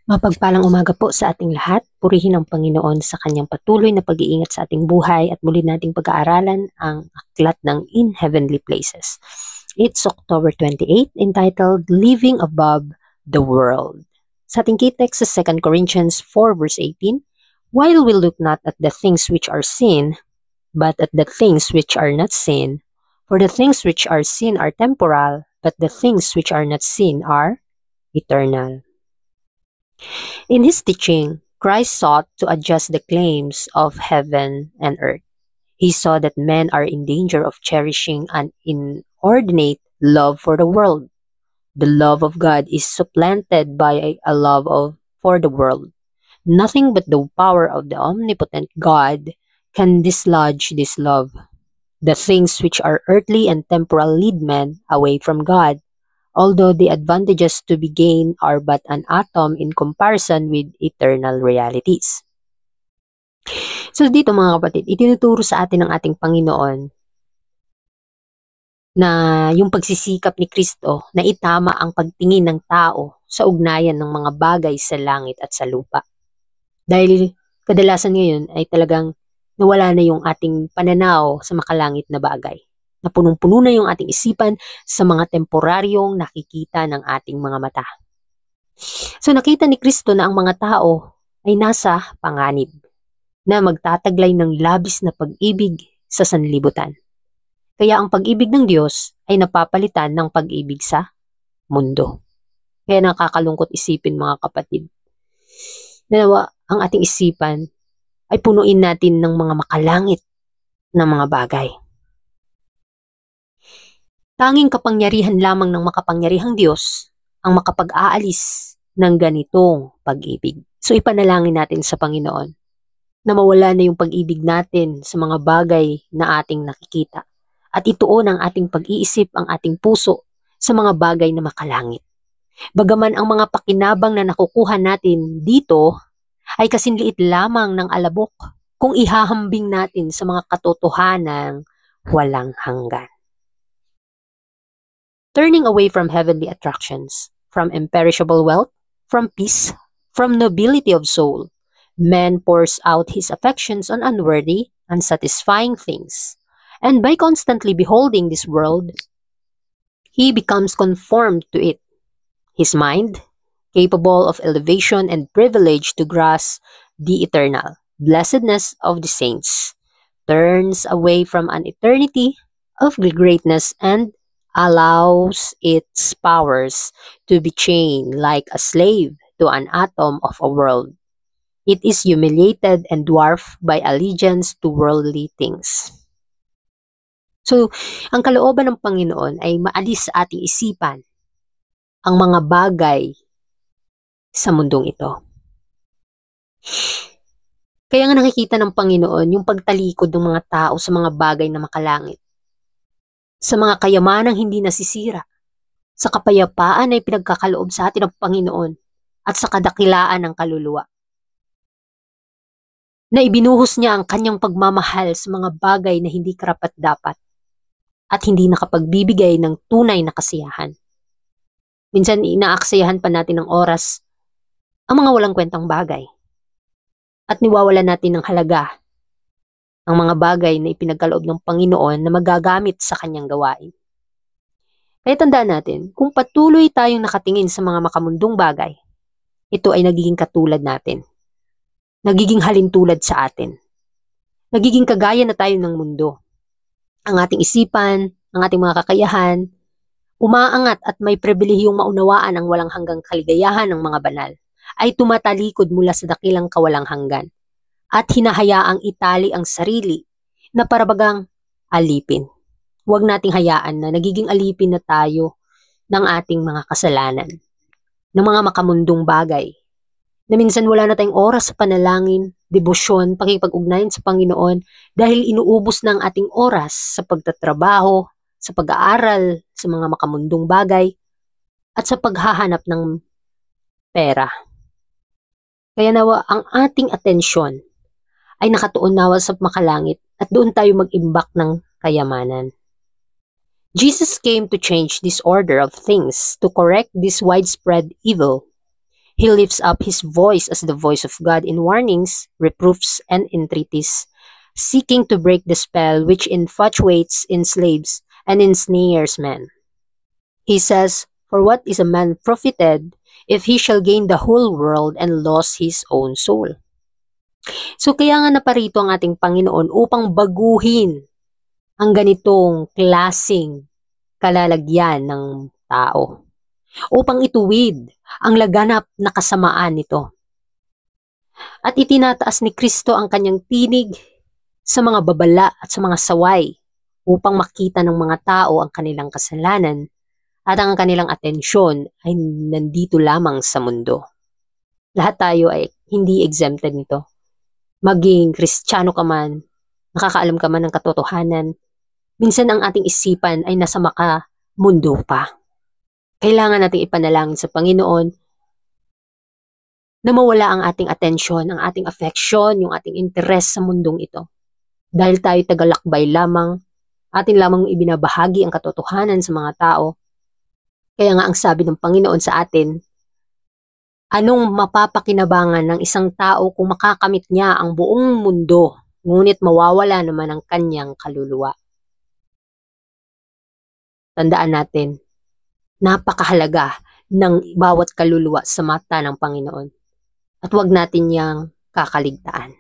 Mapagpalang umaga po sa ating lahat. Purihin ang Panginoon sa kanyang patuloy na pag-iingat sa ating buhay at muli nating pag-aaralan ang aklat ng In Heavenly Places. It's October 28, entitled Living Above the World. Sa ating key text sa 2 Corinthians 4 verse 18, while we look not at the things which are seen, but at the things which are not seen, for the things which are seen are temporal, but the things which are not seen are eternal. In his teaching, Christ sought to adjust the claims of heaven and earth. He saw that men are in danger of cherishing an inordinate love for the world. The love of God is supplanted by a love for the world. Nothing but the power of the omnipotent God can dislodge this love. The things which are earthly and temporal lead men away from God, although the advantages to be gained are but an atom in comparison with eternal realities. So dito mga kapatid, itinuturo sa atin ng ating Panginoon na yung pagsisikap ni Kristo na itama ang pagtingin ng tao sa ugnayan ng mga bagay sa langit at sa lupa. Dahil kadalasan ngayon ay talagang nawala na yung ating pananaw sa makalangit na bagay. Na punong-puno na yung ating isipan sa mga temporaryong nakikita ng ating mga mata. So nakita ni Kristo na ang mga tao ay nasa panganib na magtataglay ng labis na pag-ibig sa sanlibutan. Kaya ang pag-ibig ng Diyos ay napapalitan ng pag-ibig sa mundo. Kaya nakakalungkot isipin mga kapatid. Nawa ang ating isipan ay punuin natin ng mga makalangit na mga bagay. Tanging kapangyarihan lamang ng makapangyarihang Diyos ang makapag-aalis ng ganitong pag-ibig. So ipanalangin natin sa Panginoon na mawala na yung pag-ibig natin sa mga bagay na ating nakikita at ituon ang ating pag-iisip, ang ating puso sa mga bagay na makalangit. Bagaman ang mga pakinabang na nakukuha natin dito ay kasinliit lamang ng alabok kung ihahambing natin sa mga katotohanang walang hanggan. Turning away from heavenly attractions, from imperishable wealth, from peace, from nobility of soul, man pours out his affections on unworthy, unsatisfying things, and by constantly beholding this world, he becomes conformed to it. His mind, capable of elevation and privilege to grasp the eternal blessedness of the saints, turns away from an eternity of greatness and allows its powers to be chained like a slave to an atom of a world. It is humiliated and dwarfed by allegiance to worldly things. So, ang kalooban ng Panginoon ay maalis sa ating isipan ang mga bagay sa mundong ito. Kaya nga nakikita ng Panginoon yung pagtalikod ng mga tao sa mga bagay na makalangit, sa mga kayamanang hindi nasisira, sa kapayapaan ay pinagkakaloob sa atin ng Panginoon at sa kadakilaan ng kaluluwa. Na ibinuhos niya ang kanyang pagmamahal sa mga bagay na hindi karapat-dapat at hindi nakapagbibigay ng tunay na kasiyahan. Minsan inaaksayahan pa natin ng oras ang mga walang kwentang bagay at niwawalan natin ng halaga ang mga bagay na ipinagkaloob ng Panginoon na magagamit sa kanyang gawain. Kaya tandaan natin, kung patuloy tayong nakatingin sa mga makamundong bagay, ito ay nagiging katulad natin. Nagiging halintulad sa atin. Nagiging kagaya na tayo ng mundo. Ang ating isipan, ang ating mga kakayahan, umaangat at may pribilehiyong maunawaan ang walang hanggang kaligayahan ng mga banal, ay tumatalikod mula sa dakilang kawalang hanggan at hinahayaang itali ang sarili na parabagang alipin. Huwag nating hayaan na nagiging alipin na tayo ng ating mga kasalanan, ng mga makamundong bagay, na minsan wala na tayong oras sa panalangin, debosyon, pakipag-ugnayan sa Panginoon dahil inuubos na ang ating oras sa pagtatrabaho, sa pag-aaral, sa mga makamundong bagay, at sa paghahanap ng pera. Kaya nawa ang ating atensyon ay nakatuon nawa sa makalangit at doon tayo mag-imbak ng kayamanan. Jesus came to change this order of things, to correct this widespread evil. He lifts up his voice as the voice of God in warnings, reproofs, and entreaties, seeking to break the spell which infatuates, enslaves, and ensnares men. He says, "For what is a man profited if he shall gain the whole world and lose his own soul?" So kaya nga naparito ang ating Panginoon upang baguhin ang ganitong klasing kalalagyan ng tao, upang ituwid ang laganap na kasamaan nito. At itinataas ni Kristo ang kanyang tinig sa mga babala at sa mga saway upang makita ng mga tao ang kanilang kasalanan at ang kanilang atensyon ay nandito lamang sa mundo. Lahat tayo ay hindi exempted nito. Maging Kristiyano ka man, nakakaalam ka man ng katotohanan, minsan ang ating isipan ay nasa mundo pa. Kailangan nating ipanalangin sa Panginoon na mawala ang ating atensyon, ang ating affection, yung ating interest sa mundong ito. Dahil tayo tagalakbay lamang, atin lamang ibinabahagi ang katotohanan sa mga tao. Kaya nga ang sabi ng Panginoon sa atin, anong mapapakinabangan ng isang tao kung makakamit niya ang buong mundo, ngunit mawawala naman ang kanyang kaluluwa? Tandaan natin, napakahalaga ng bawat kaluluwa sa mata ng Panginoon. At huwag natin niyang kakaligtaan.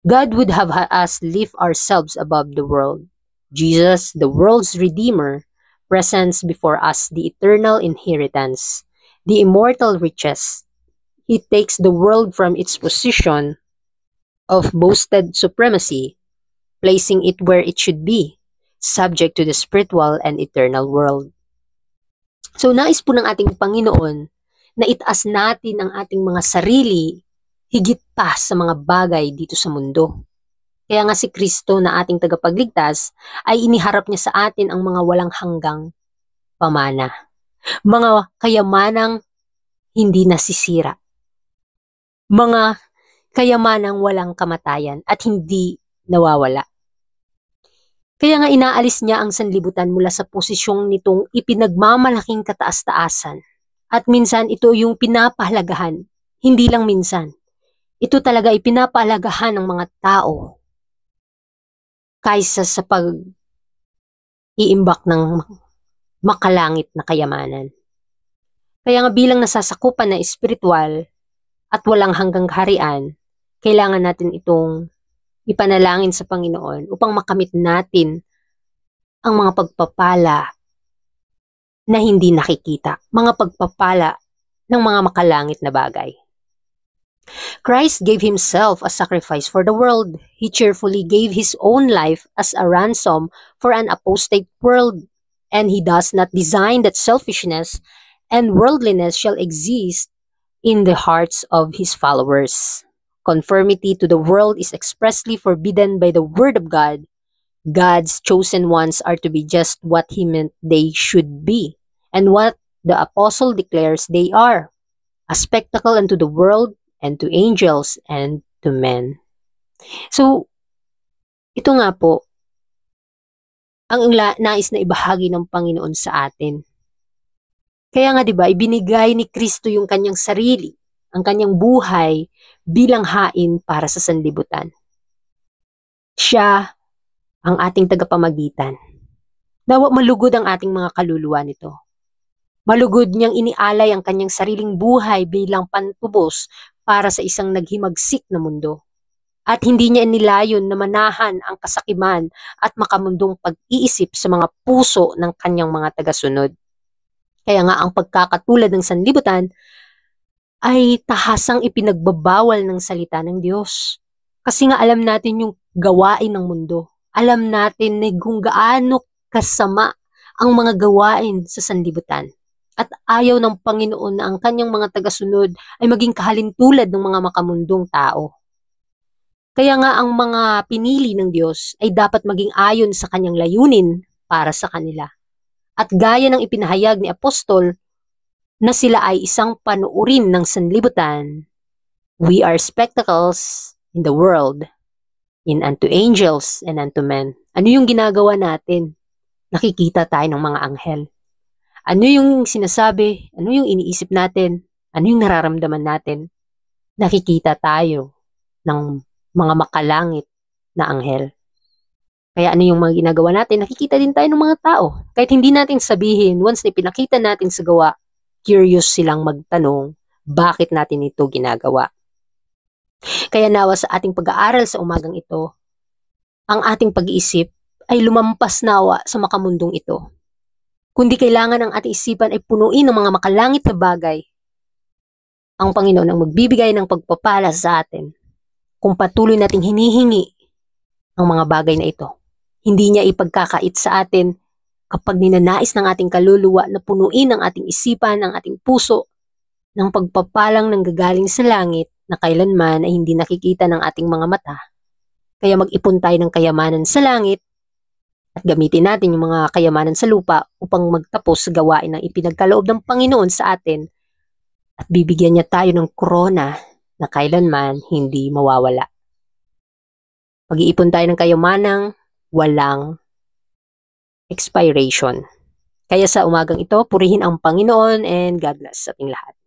God would have us lift ourselves above the world. Jesus, the world's Redeemer, presents before us the eternal inheritance, the immortal riches. He takes the world from its position of boasted supremacy, placing it where it should be, subject to the spiritual and eternal world. So nais po ng ating Panginoon na itaas natin ang ating mga sarili higit pa sa mga bagay dito sa mundo. Kaya nga si Kristo na ating tagapagligtas ay iniharap niya sa atin ang mga walang hanggang pamana. Mga kayamanang hindi nasisira. Mga kayamanang walang kamatayan at hindi nawawala. Kaya nga inaalis niya ang sanlibutan mula sa posisyong nitong ipinagmamalaking kataas-taasan. At minsan ito yung pinapahalagahan, hindi lang minsan. Ito talaga ipinapahalagahan ng mga tao kaysa sa pag-iimbak ng makalangit na kayamanan. Kaya nga bilang nasasakupan na espiritual at walang hanggang kaharian, kailangan natin itong ipanalangin sa Panginoon upang makamit natin ang mga pagpapala na hindi nakikita, mga pagpapala ng mga makalangit na bagay. Christ gave himself a sacrifice for the world. He cheerfully gave his own life as a ransom for an apostate world, and he does not design that selfishness and worldliness shall exist in the hearts of his followers. Conformity to the world is expressly forbidden by the word of God. God's chosen ones are to be just what he meant they should be, and what the apostle declares they are, a spectacle unto the world, and to angels, and to men. So, ito nga po, ang nais na ibahagi ng Panginoon sa atin. Kaya nga 'di ba, ibinigay ni Kristo yung kanyang sarili, ang kanyang buhay bilang hain para sa sanlibutan. Siya ang ating tagapamagitan. Nawa malugod ang ating mga kaluluwa nito. Malugod niyang inialay ang kanyang sariling buhay bilang pantubos para sa isang naghimagsik na mundo. At hindi niya inilayon na manahan ang kasakiman at makamundong pag-iisip sa mga puso ng kanyang mga tagasunod. Kaya nga ang pagkakatulad ng sanlibutan ay tahasang ipinagbabawal ng salita ng Diyos. Kasi nga alam natin yung gawain ng mundo. Alam natin na kung gaano kasama ang mga gawain sa sanlibutan. At ayaw ng Panginoon na ang kanyang mga tagasunod ay maging kahalintulad ng mga makamundong tao. Kaya nga ang mga pinili ng Diyos ay dapat maging ayon sa kanyang layunin para sa kanila. At gaya ng ipinahayag ni Apostol na sila ay isang panuurin ng sanlibutan, we are spectacles in the world, in unto angels and unto men. Ano yung ginagawa natin? nakikita tayo ng mga anghel. Ano yung sinasabi? Ano yung iniisip natin? Ano yung nararamdaman natin? Nakikita tayo ng mga makalangit na anghel. Kaya ano yung mga ginagawa natin? Nakikita din tayo ng mga tao. Kahit hindi natin sabihin, once na pinakita natin sa gawa, curious silang magtanong, bakit natin ito ginagawa? Kaya nawa sa ating pag-aaral sa umagang ito, ang ating pag-iisip ay lumampas nawa sa makamundong ito. Kundi kailangan ang ating isipan ay punuin ng mga makalangit na bagay. Ang Panginoon ang magbibigay ng pagpapala sa atin kung patuloy nating hinihingi ang mga bagay na ito. Hindi niya ipagkakait sa atin kapag ninanais ng ating kaluluwa na punuin ang ating isipan, ang ating puso, ng pagpapalang nanggagaling sa langit na kailanman ay hindi nakikita ng ating mga mata. Kaya mag-ipon tayo ng kayamanan sa langit at gamitin natin yung mga kayamanan sa lupa upang magtapos sa gawain ng ipinagkaloob ng Panginoon sa atin at bibigyan niya tayo ng korona na kailanman hindi mawawala. Mag-iipon tayo ng kayamanang walang expiration. Kaya sa umagang ito, purihin ang Panginoon and God bless sa ating lahat.